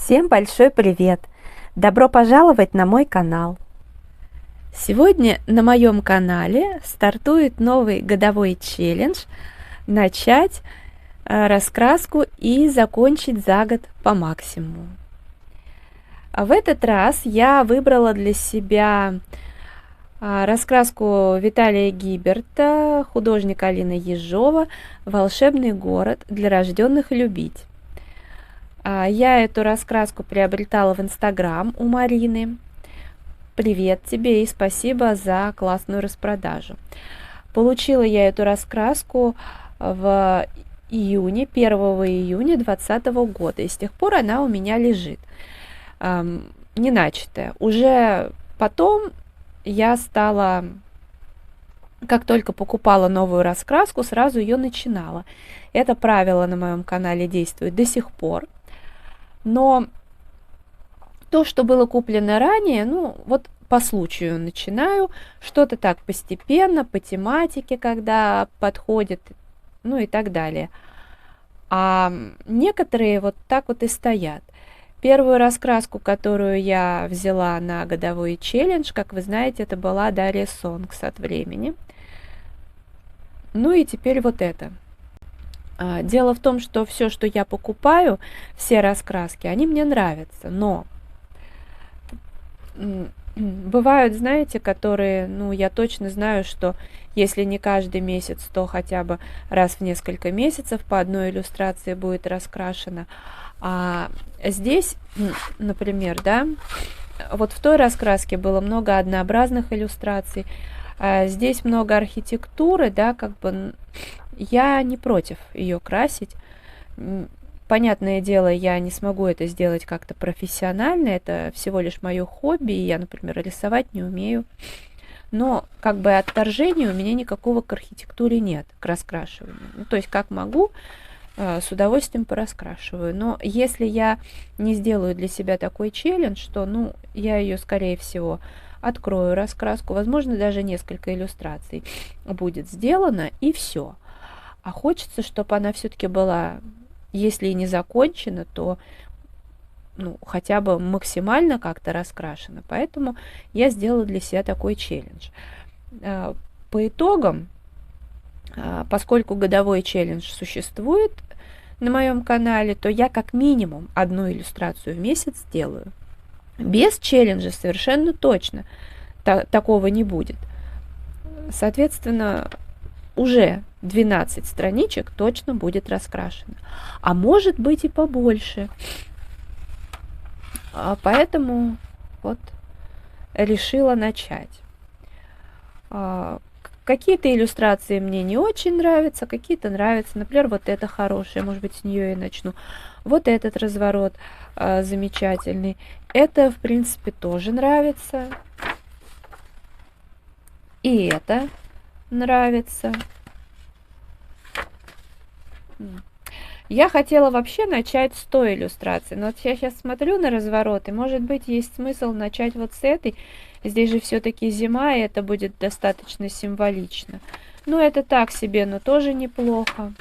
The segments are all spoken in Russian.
Всем большой привет! Добро пожаловать на мой канал! Сегодня на моем канале стартует новый годовой челлендж начать раскраску и закончить за год по максимуму. В этот раз я выбрала для себя раскраску Виталия Гиберта, художника Алина Ежова «Волшебный город для рожденных любить». Я эту раскраску приобретала в Инстаграм у Марины. Привет тебе и спасибо за классную распродажу. Получила я эту раскраску в июне, 1 июня 2020 года, и с тех пор она у меня лежит, не начатая. Уже потом я стала, как только покупала новую раскраску, сразу ее начинала. Это правило на моем канале действует до сих пор. Но то, что было куплено ранее, вот по случаю начинаю, что-то так постепенно, по тематике, когда подходит, и так далее. А некоторые вот так вот и стоят. Первую раскраску, которую я взяла на годовой челлендж, как вы знаете, это была Дарья Сонгс «От времени». И теперь вот это. Дело в том, что все, что я покупаю, все раскраски, они мне нравятся, но бывают, знаете, которые, я точно знаю, что если не каждый месяц, то хотя бы раз в несколько месяцев по одной иллюстрации будет раскрашена. А здесь, например, вот в той раскраске было много однообразных иллюстраций, а здесь много архитектуры, я не против ее красить. Понятное дело, я не смогу это сделать как-то профессионально, это всего лишь мое хобби, и я, например, рисовать не умею. Но отторжения у меня никакого к архитектуре нет, к раскрашиванию. То есть как могу, с удовольствием пораскрашиваю. Но если я не сделаю для себя такой челлендж, то я ее, скорее всего, открою раскраску, возможно, даже несколько иллюстраций будет сделано, и все. А хочется, чтобы она все-таки была, если и не закончена, то хотя бы максимально как-то раскрашена. Поэтому я сделала для себя такой челлендж. По итогам, поскольку годовой челлендж существует на моем канале, то я как минимум одну иллюстрацию в месяц делаю. Без челленджа совершенно точно такого не будет. Соответственно, уже 12 страничек точно будет раскрашено. А может быть и побольше. Поэтому вот решила начать. Какие-то иллюстрации мне не очень нравятся, какие-то нравятся. Например, вот это хорошее, может быть, с нее и начну. Вот этот разворот замечательный. Это, в принципе, тоже нравится. И это нравится. Я хотела вообще начать с той иллюстрации, но вот я сейчас смотрю на разворот, и может быть есть смысл начать вот с этой. Здесь же все-таки зима, и это будет достаточно символично. Это так себе, но тоже неплохо.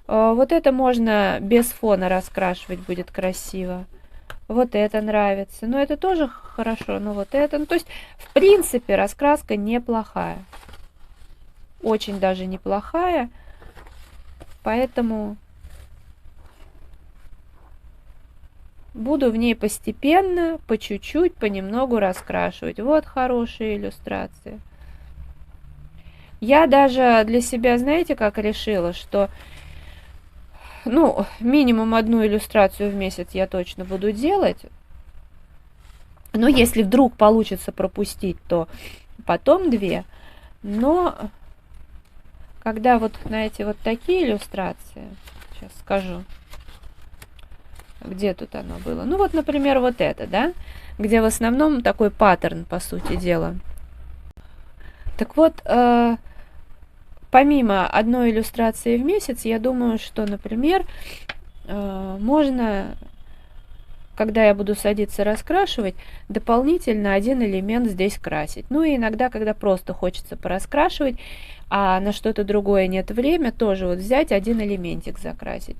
Вот это можно без фона раскрашивать, будет красиво. Вот это нравится. Это тоже хорошо, но вот это... то есть, в принципе, раскраска неплохая. Очень даже неплохая. Поэтому буду в ней постепенно, по чуть-чуть, понемногу раскрашивать. Вот хорошие иллюстрации. Я даже для себя, знаете, как решила, что минимум одну иллюстрацию в месяц я точно буду делать. Но если вдруг получится пропустить, то потом 2. Но когда вот, знаете, вот такие иллюстрации, сейчас скажу, где тут оно было. Вот, например, вот это, где в основном такой паттерн, по сути дела. Так вот, помимо одной иллюстрации в месяц, я думаю, что, например, можно, когда я буду садиться раскрашивать, дополнительно один элемент здесь красить. И иногда, когда просто хочется пораскрашивать, а на что-то другое нет времени, тоже вот взять один элементик закрасить.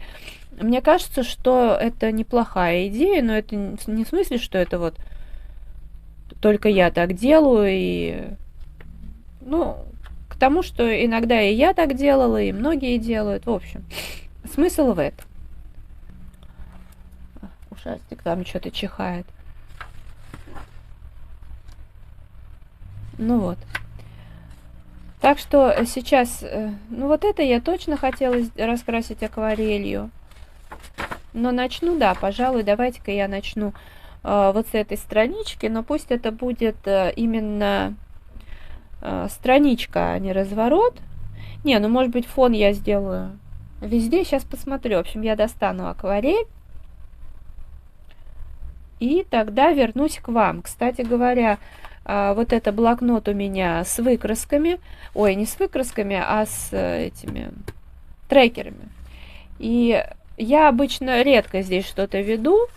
Мне кажется, что это неплохая идея, но это не в смысле, что это вот только я так делаю, и, ну, к тому, что иногда и я так делала, и многие делают. В общем, смысл в этом. Ушастик там что-то чихает. Ну вот. Так что сейчас, ну вот это я точно хотела раскрасить акварелью. Но начну, да, пожалуй, давайте-ка я начну вот с этой странички, но пусть это будет именно страничка, а не разворот. Не, ну может быть фон я сделаю везде, сейчас посмотрю. В общем, я достану акварель. И тогда вернусь к вам. Кстати говоря, вот это блокнот у меня с выкрасками. Ой, не с выкрасками, а с этими трекерами. И я обычно редко здесь что-то веду.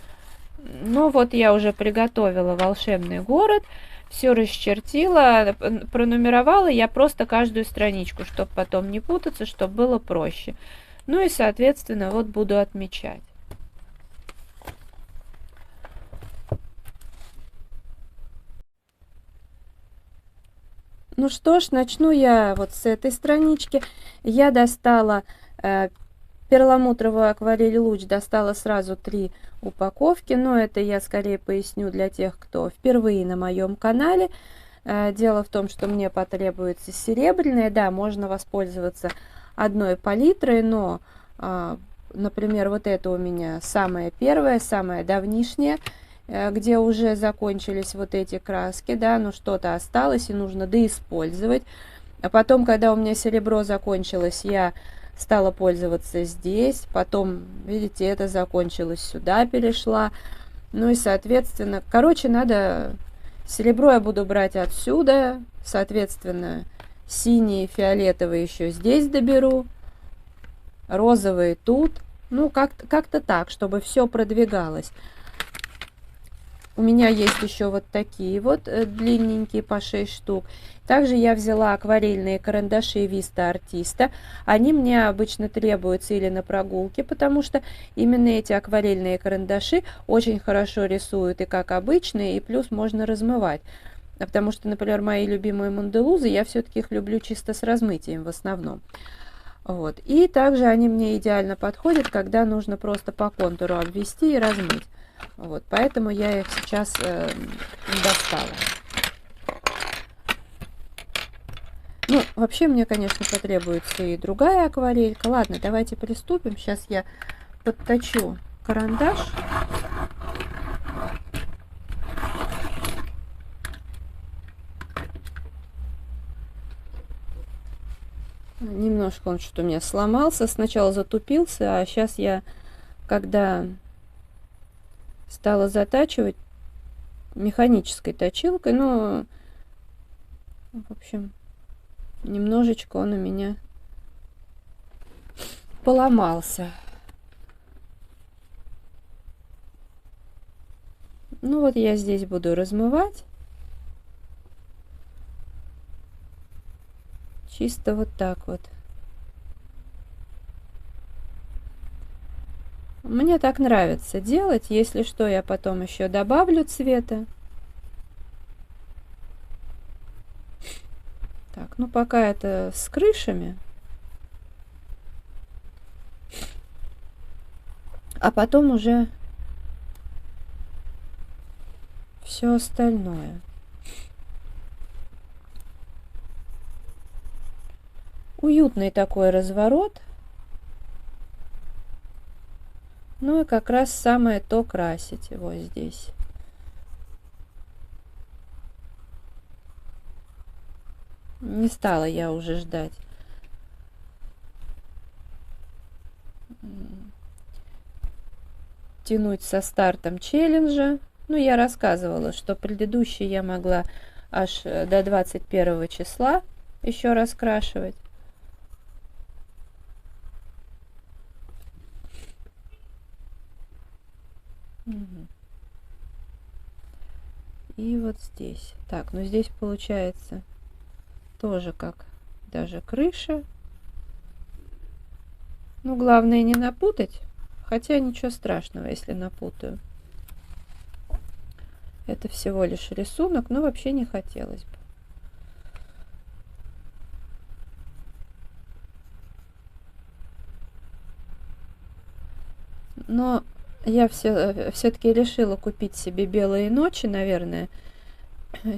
Но вот я уже приготовила волшебный город. Все расчертила, пронумеровала я просто каждую страничку, чтобы потом не путаться, чтобы было проще. Ну и, соответственно, вот буду отмечать. Ну что ж, начну я вот с этой странички. Я достала перламутровую акварель луч, достала сразу 3 упаковки, но это я скорее поясню для тех, кто впервые на моем канале. Дело в том, что мне потребуется серебряная, да, можно воспользоваться одной палитрой, но, например, вот это у меня самая первая, самая давнишняя, где уже закончились вот эти краски, да, но что-то осталось и нужно доиспользовать. А потом, когда у меня серебро закончилось, я стала пользоваться здесь, потом, видите, это закончилось, сюда перешла. Ну и, соответственно, короче, надо... Серебро я буду брать отсюда, соответственно, синий, фиолетовый еще здесь доберу, розовый тут. Ну, как-то так, чтобы все продвигалось. У меня есть еще вот такие вот длинненькие по 6 штук. Также я взяла акварельные карандаши Vista Artista. Они мне обычно требуются или на прогулке, потому что именно эти акварельные карандаши очень хорошо рисуют и как обычные, и плюс можно размывать. Потому что, например, мои любимые манделузы, я все-таки их люблю чисто с размытием в основном. Вот. И также они мне идеально подходят, когда нужно просто по контуру обвести и размыть. Вот, поэтому я их сейчас достала. Ну, вообще мне, конечно, потребуется и другая акварелька. Ладно, давайте приступим. Сейчас я подточу карандаш. Немножко он что-то у меня сломался. Сначала затупился, а сейчас я, когда стала затачивать механической точилкой, ну, в общем, немножечко он у меня поломался. Ну вот я здесь буду размывать. Чисто вот так вот. Мне так нравится делать. Если что, я потом еще добавлю цвета. Так, ну пока это с крышами. А потом уже все остальное. Уютный такой разворот. Ну и как раз самое то красить его здесь. Не стала я уже ждать. Тянуть со стартом челленджа. Ну, я рассказывала, что предыдущий я могла аж до 21 числа еще раскрашивать. И вот здесь. Так, ну здесь получается тоже как даже крыша. Ну, главное не напутать. Хотя ничего страшного, если напутаю. Это всего лишь рисунок, но вообще не хотелось бы. Но я все-таки решила купить себе белые ночи, наверное,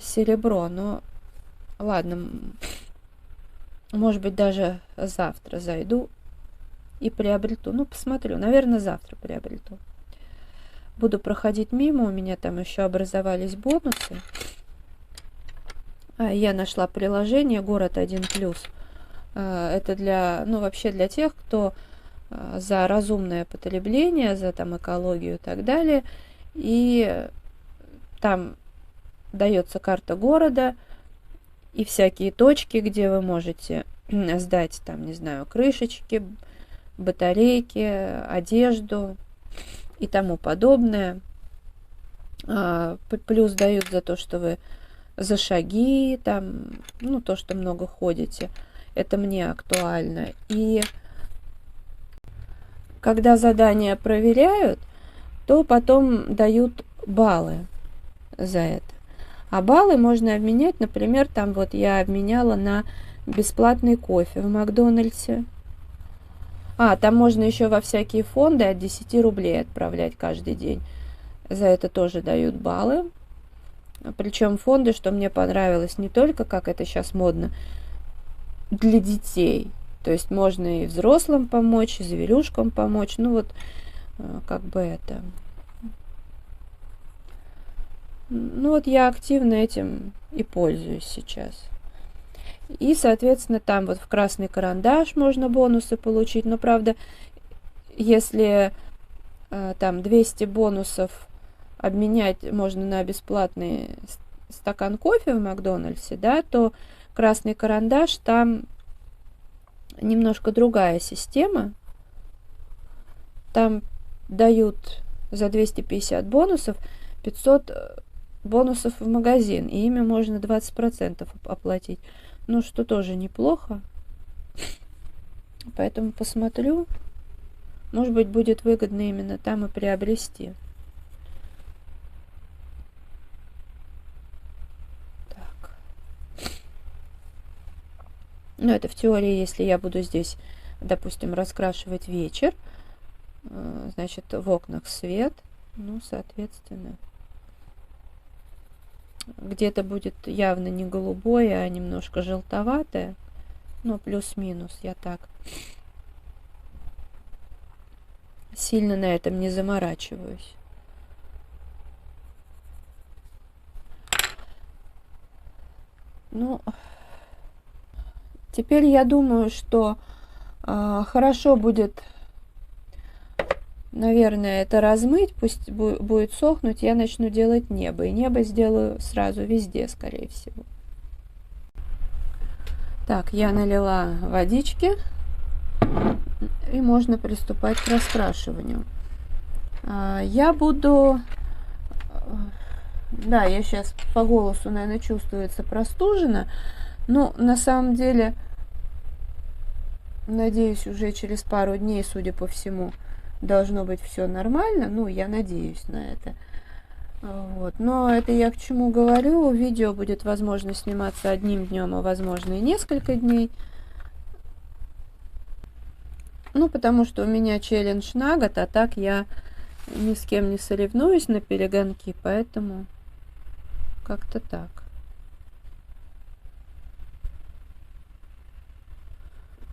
серебро. Но ладно, может быть, даже завтра зайду и приобрету. Ну, посмотрю, наверное, завтра приобрету. Буду проходить мимо, у меня там еще образовались бонусы. Я нашла приложение «Город 1+». Это для, ну, вообще для тех, кто за разумное потребление, за там экологию и так далее. И там дается карта города и всякие точки, где вы можете сдать там, не знаю, крышечки, батарейки, одежду и тому подобное. Плюс дают за то, что вы за шаги, там, ну, то, что много ходите. Это мне актуально. И когда задания проверяют, то потом дают баллы за это. А баллы можно обменять, например, там вот я обменяла на бесплатный кофе в Макдональдсе. Там можно еще во всякие фонды от 10 рублей отправлять каждый день. За это тоже дают баллы. Причем фонды, что мне понравилось, не только, как это сейчас модно, для детей. То есть можно и взрослым помочь, и зверюшкам помочь. Ну вот, как бы это... Ну вот я активно этим и пользуюсь сейчас. И, соответственно, там вот в красный карандаш можно бонусы получить. Но, правда, если там 200 бонусов обменять можно на бесплатный стакан кофе в Макдональдсе, да, то красный карандаш там немножко другая система. Там дают за 250 бонусов 500 бонусов в магазин, и ими можно 20% оплатить. Ну, что тоже неплохо. Поэтому посмотрю. Может быть, будет выгодно именно там и приобрести. Так. Ну, это в теории, если я буду здесь, допустим, раскрашивать вечер, значит, в окнах свет, ну, соответственно, где-то будет явно не голубое, а немножко желтоватое, ну, плюс-минус, я так сильно на этом не заморачиваюсь. Ну, теперь я думаю, что хорошо будет, наверное, это размыть, пусть будет сохнуть, я начну делать небо. И небо сделаю сразу везде, скорее всего. Так, я налила водички, и можно приступать к раскрашиванию. Я буду... Да, я сейчас по голосу, наверное, чувствуется простужена, но на самом деле, надеюсь, уже через пару дней, судя по всему, должно быть все нормально. Ну, я надеюсь на это. Вот. Но это я к чему говорю. Видео будет, возможно, сниматься одним днем, а возможно и несколько дней. Ну, потому что у меня челлендж на год, а так я ни с кем не соревнуюсь на перегонки, поэтому как-то так.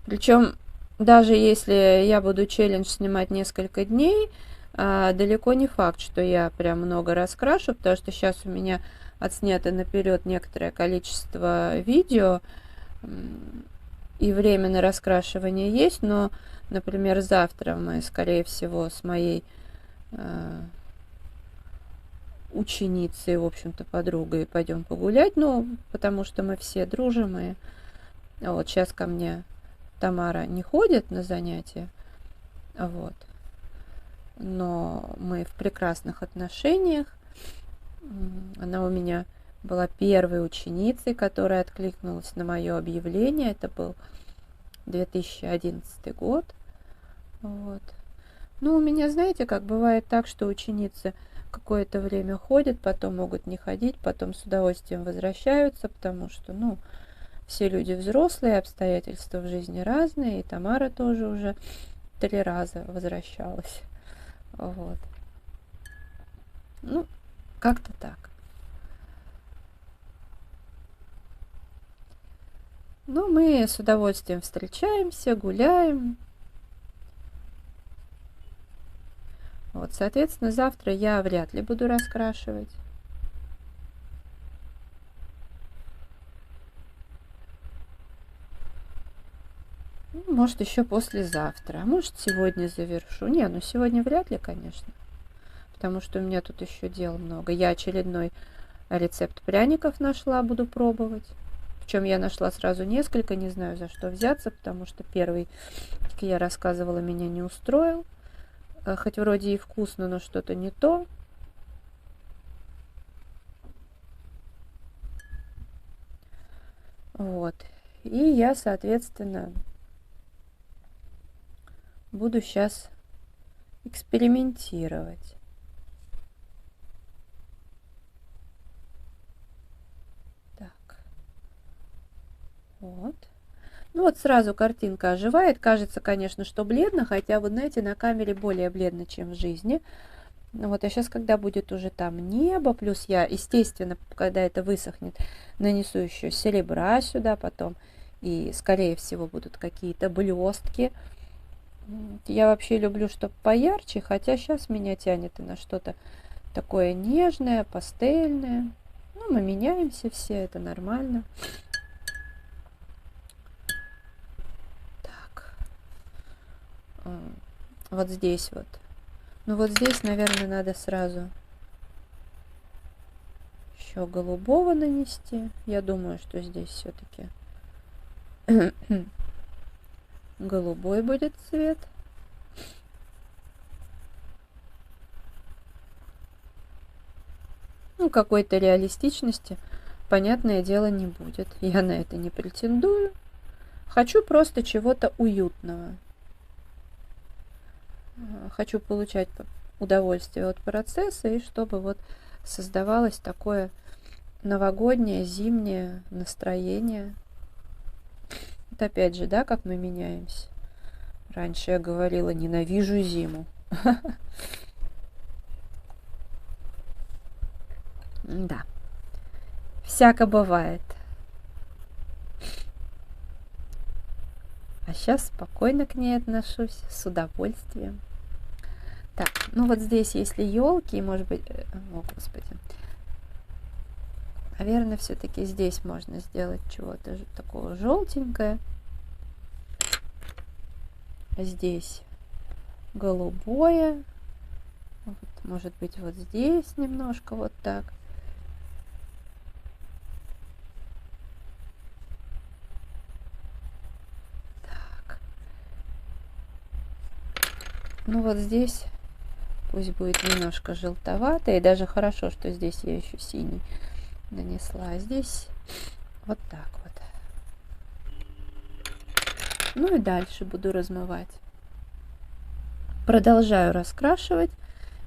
Причем, даже если я буду челлендж снимать несколько дней, далеко не факт, что я прям много раскрашу, потому что сейчас у меня отснято наперед некоторое количество видео, и время на раскрашивание есть, но, например, завтра мы, скорее всего, с моей ученицей, в общем-то, подругой пойдем погулять, ну, потому что мы все дружим, и вот сейчас ко мне Тамара не ходит на занятия, вот, но мы в прекрасных отношениях. Она у меня была первой ученицей, которая откликнулась на мое объявление. Это был 2011 год. Вот. Ну, у меня, знаете, как бывает так, что ученицы какое-то время ходят, потом могут не ходить, потом с удовольствием возвращаются, потому что, ну, все люди взрослые, обстоятельства в жизни разные, и Тамара тоже уже 3 раза возвращалась. Вот. Ну, как-то так. Но мы с удовольствием встречаемся, гуляем. Вот, соответственно, завтра я вряд ли буду раскрашивать. Ну, может, еще послезавтра, а может, сегодня завершу. Не, ну сегодня вряд ли, конечно, потому что у меня тут еще дел много. Я очередной рецепт пряников нашла, буду пробовать. Причем я нашла сразу несколько, не знаю, за что взяться, потому что первый, как я рассказывала, меня не устроил. Хоть вроде и вкусно, но что-то не то. Вот. И я, соответственно, буду сейчас экспериментировать. Так. Вот. Ну вот сразу картинка оживает. Кажется, конечно, что бледно, хотя, вы знаете, на камере более бледно, чем в жизни. Вот, а сейчас, когда будет уже там небо, плюс я, естественно, когда это высохнет, нанесу еще серебра сюда потом, и, скорее всего, будут какие-то блестки. Я вообще люблю, чтобы поярче, хотя сейчас меня тянет и на что-то такое нежное, пастельное. Ну, мы меняемся все, это нормально. Так, вот здесь вот. Ну вот здесь, наверное, надо сразу еще голубого нанести. Я думаю, что здесь все-таки голубой будет цвет. Ну, какой-то реалистичности, понятное дело, не будет. Я на это не претендую. Хочу просто чего-то уютного. Хочу получать удовольствие от процесса, и чтобы вот создавалось такое новогоднее, зимнее настроение. Вот опять же, да, как мы меняемся. Раньше я говорила, ненавижу зиму. Да, всяко бывает. А сейчас спокойно к ней отношусь, с удовольствием. Так, ну вот здесь, если елки, может быть, о господи, наверное, все-таки здесь можно сделать чего-то такого желтенькое. Здесь голубое. Вот, может быть, вот здесь немножко вот так. Так. Ну вот здесь пусть будет немножко желтовато. И даже хорошо, что здесь я еще синий нанесла. А здесь вот так вот. Ну и дальше буду размывать. Продолжаю раскрашивать.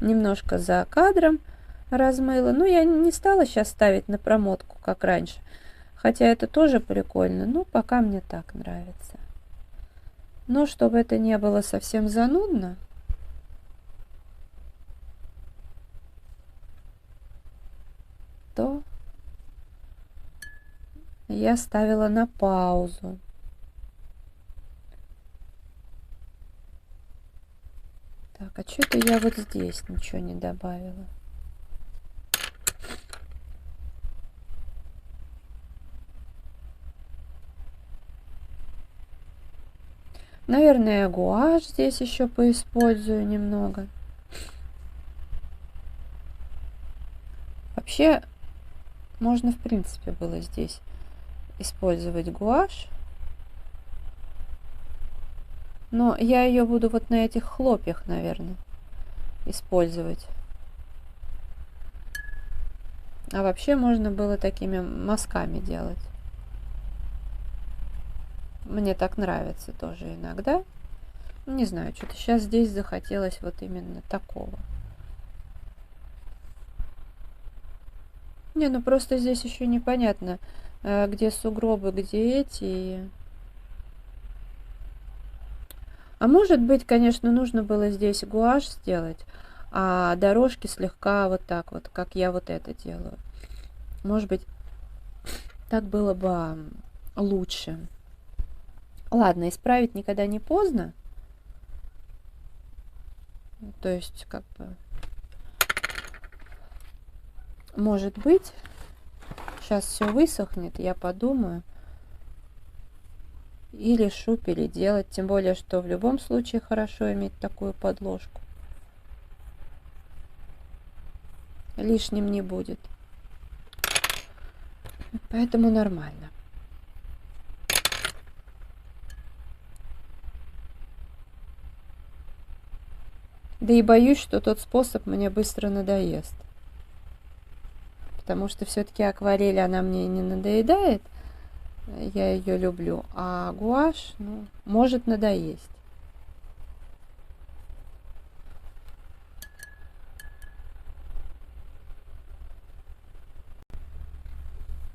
Немножко за кадром размыла. Ну, я не стала сейчас ставить на промотку, как раньше. Хотя это тоже прикольно. Но пока мне так нравится. Но чтобы это не было совсем занудно, то я ставила на паузу. Так, а что-то я вот здесь ничего не добавила. Наверное, гуашь здесь еще поиспользую немного. Вообще, можно в принципе было здесь использовать гуашь. Но я ее буду вот на этих хлопьях, наверное, использовать. А вообще можно было такими мазками делать. Мне так нравится тоже иногда. Не знаю, что-то сейчас здесь захотелось вот именно такого. Не, ну просто здесь еще непонятно, где сугробы, где эти. А может быть, конечно, нужно было здесь гуашь сделать, а дорожки слегка вот так вот, как я вот это делаю. Может быть, так было бы лучше. Ладно, исправить никогда не поздно. То есть, как бы, может быть, сейчас все высохнет, я подумаю и решу переделать. Тем более, что в любом случае хорошо иметь такую подложку. Лишним не будет. Поэтому нормально. Да и боюсь, что тот способ мне быстро надоест. Потому что все-таки акварель, она мне не надоедает. Я ее люблю. А гуашь, ну, может надоесть.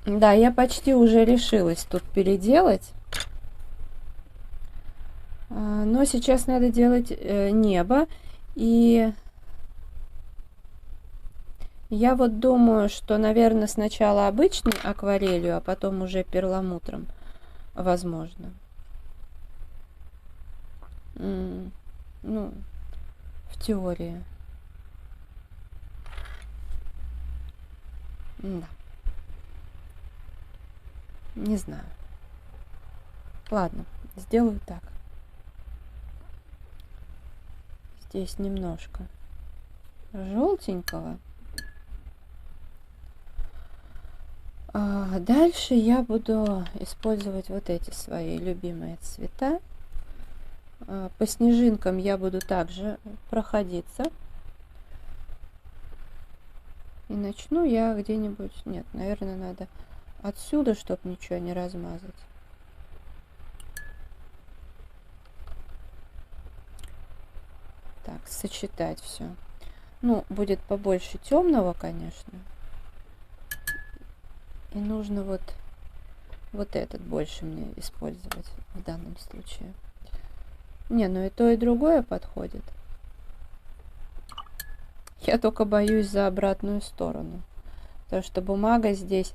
Да, я почти уже решилась тут переделать. Но сейчас надо делать небо. И я вот думаю, что, наверное, сначала обычной акварелью, а потом уже перламутром, возможно. Ну, в теории. Да. Не знаю. Ладно, сделаю так. Здесь немножко желтенького. А дальше я буду использовать вот эти свои любимые цвета. По снежинкам я буду также проходиться. И начну я где-нибудь... Нет, наверное, надо отсюда, чтобы ничего не размазать. Так, сочетать все. Ну, будет побольше темного, конечно. И нужно вот этот больше мне использовать в данном случае. Не, ну и то, и другое подходит. Я только боюсь за обратную сторону. Потому что бумага здесь,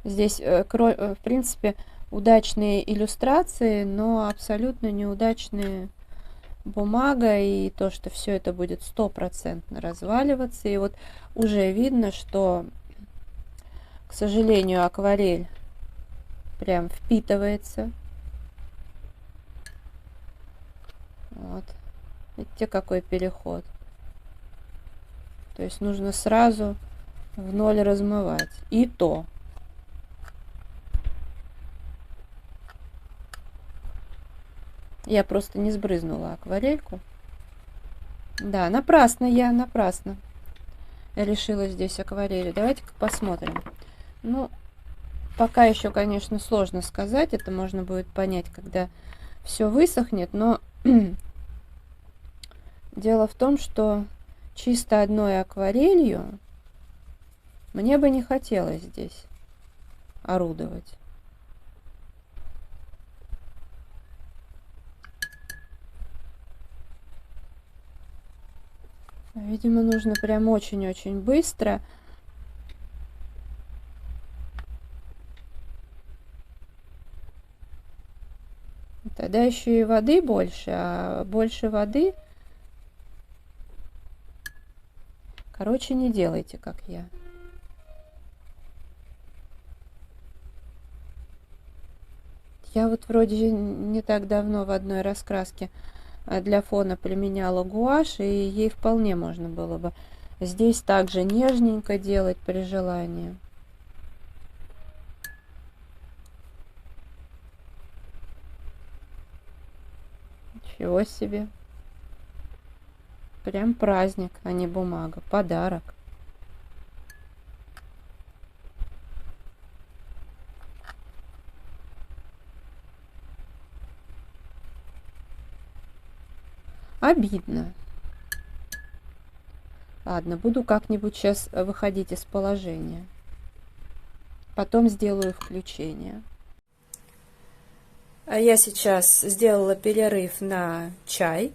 в принципе, удачные иллюстрации, но абсолютно неудачные бумага. И то, что все это будет 100% разваливаться. И вот уже видно, что, к сожалению, акварель прям впитывается. Вот. Видите, какой переход. То есть нужно сразу в ноль размывать. И то. Я просто не сбрызнула акварельку. Да, напрасно. Я решила здесь акварелью. Давайте-ка посмотрим. Ну, пока еще, конечно, сложно сказать. Это можно будет понять, когда все высохнет. Но дело в том, что чисто одной акварелью мне бы не хотелось здесь орудовать. Видимо, нужно прям очень-очень быстро. Тогда еще и воды больше, а больше воды... Короче, не делайте, как я. Я вот вроде не так давно в одной раскраске для фона применяла гуашь, и ей вполне можно было бы здесь также нежненько делать при желании. Ничего себе. Прям праздник, а не бумага. Подарок. Обидно. Ладно, буду как-нибудь сейчас выходить из положения. Потом сделаю включение. А я сейчас сделала перерыв на чай.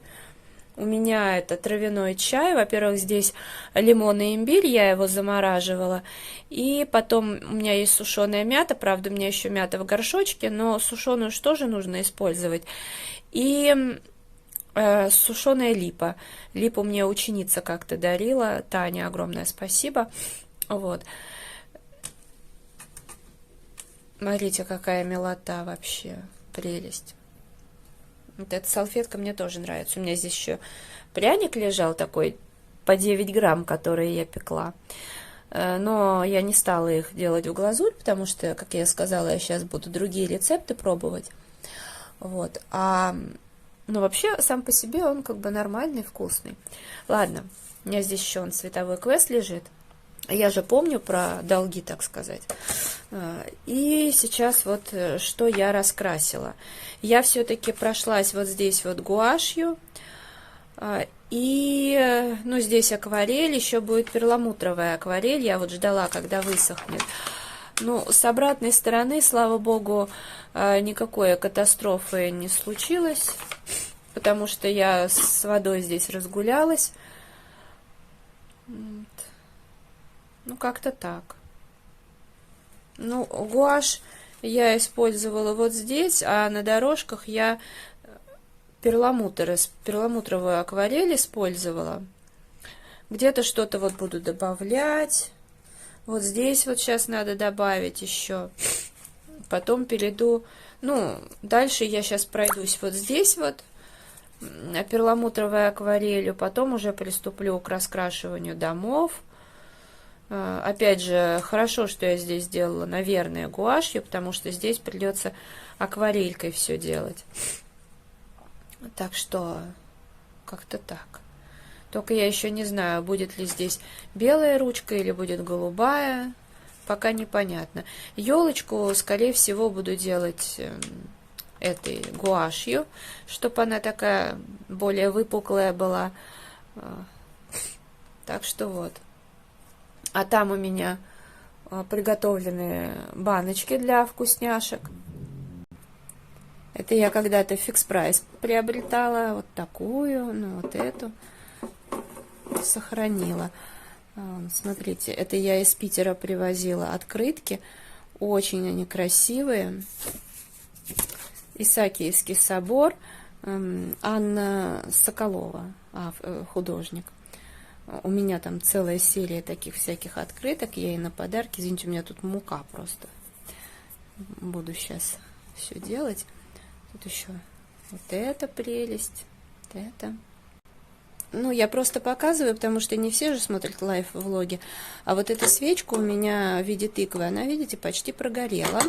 У меня это травяной чай. Во-первых, здесь лимон и имбирь, я его замораживала. И потом у меня есть сушеная мята. Правда, у меня еще мята в горшочке, но сушеную же тоже нужно использовать. И сушеная липа. Липу мне ученица как-то дарила. Таня, огромное спасибо. Вот. Смотрите, какая милота вообще. Прелесть. Вот эта салфетка мне тоже нравится. У меня здесь еще пряник лежал такой по 9 грамм, который я пекла. Но я не стала их делать в глазурь, потому что, как я сказала, я сейчас буду другие рецепты пробовать. Вот. Но вообще, сам по себе он как бы нормальный, вкусный. Ладно, у меня здесь еще цветовой квест лежит. Я же помню про долги, так сказать. И сейчас вот что я раскрасила. Я все-таки прошлась вот здесь вот гуашью. И, ну, здесь акварель, еще будет перламутровая акварель. Я вот ждала, когда высохнет. Ну, с обратной стороны, слава богу, никакой катастрофы не случилось. Потому что я с водой здесь разгулялась. Ну, как-то так. Ну, гуашь я использовала вот здесь, а на дорожках я перламутровую акварель использовала. Где-то что-то вот буду добавлять. Вот здесь вот сейчас надо добавить еще. Потом перейду. Ну, дальше я сейчас пройдусь вот здесь вот перламутровой акварелью. Потом уже приступлю к раскрашиванию домов. Опять же, хорошо, что я здесь сделала, наверное, гуашью, потому что здесь придется акварелькой все делать. Так что, как-то так. Только я еще не знаю, будет ли здесь белая ручка или будет голубая. Пока непонятно. Елочку, скорее всего, буду делать этой гуашью, чтобы она такая более выпуклая была. Так что вот. А там у меня приготовлены баночки для вкусняшек. Это я когда-то в Fix Price приобретала. Вот такую, ну вот эту. Сохранила. Смотрите, это я из Питера привозила открытки. Очень они красивые. Исаакиевский собор. Анна Соколова, художник. У меня там целая серия таких всяких открыток. Я ей на подарки. Извините, у меня тут мука просто. Буду сейчас все делать. Тут еще вот эта прелесть. Вот это. Ну, я просто показываю, потому что не все же смотрят лайв-влоги. А вот эта свечка у меня в виде тыквы, она, видите, почти прогорела.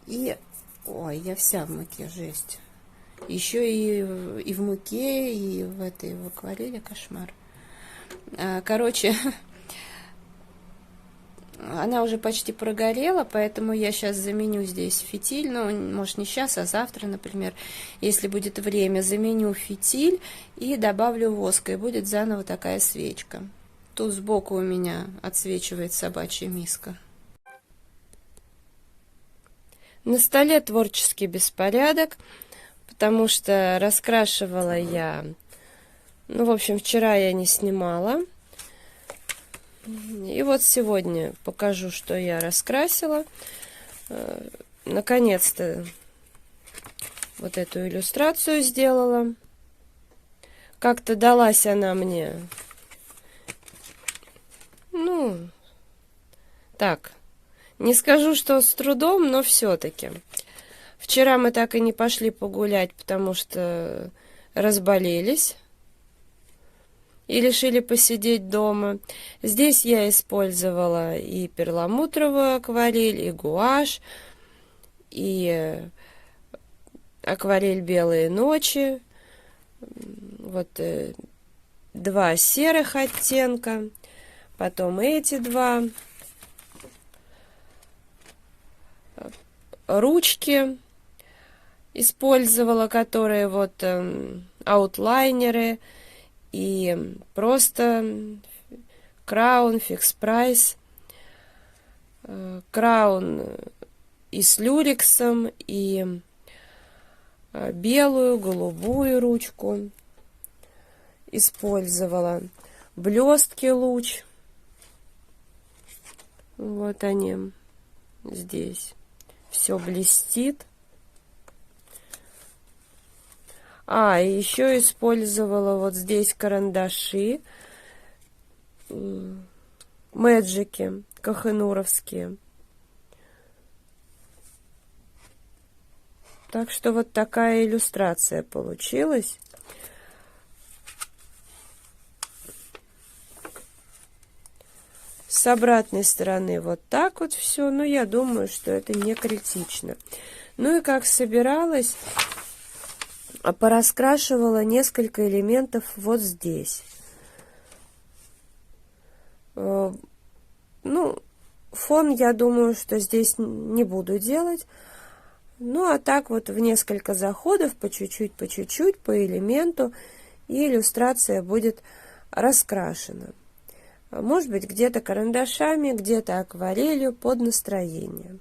И, ой, я вся в муке, жесть. Еще и в муке, и в этой в акварели, кошмар. Короче, она уже почти прогорела, поэтому я сейчас заменю здесь фитиль. Ну, может, не сейчас, а завтра, например, если будет время, заменю фитиль и добавлю воска, и будет заново такая свечка. Тут сбоку у меня отсвечивает собачья миска. На столе творческий беспорядок, потому что раскрашивала я... Ну, в общем, вчера я не снимала. И вот сегодня покажу, что я раскрасила. Наконец-то вот эту иллюстрацию сделала. Как-то далась она мне. Ну, так. Не скажу, что с трудом, но все-таки. Вчера мы так и не пошли погулять, потому что разболелись. И решили посидеть дома. Здесь я использовала и перламутровую акварель, и гуашь, и акварель «Белые ночи». Вот 2 серых оттенка. Потом эти 2. Ручки использовала, которые вот аутлайнеры и просто краун, фикс прайс, краун и с люрексом, и белую, голубую ручку использовала. Блестки луч. Вот они здесь. Все блестит. И еще использовала вот здесь карандаши. Мэджики кохенуровские. Так что вот такая иллюстрация получилась. С обратной стороны вот так вот все. Но я думаю, что это не критично. Ну и как собиралась, пораскрашивала несколько элементов вот здесь. Ну, фон, я думаю, что здесь не буду делать. Ну, а так вот в несколько заходов, по чуть-чуть, по элементу, и иллюстрация будет раскрашена. Может быть, где-то карандашами, где-то акварелью под настроение.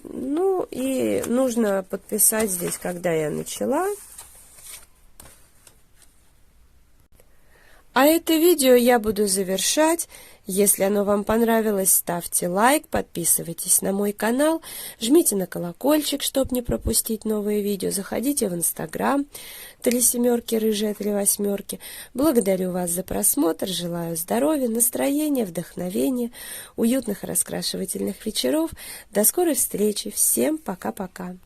Ну, и нужно подписать здесь, когда я начала. А это видео я буду завершать. Если оно вам понравилось, ставьте лайк, подписывайтесь на мой канал, жмите на колокольчик, чтобы не пропустить новые видео. Заходите в Инстаграм, 3 рыжая 3 8. Благодарю вас за просмотр, желаю здоровья, настроения, вдохновения, уютных раскрашивательных вечеров. До скорой встречи. Всем пока-пока.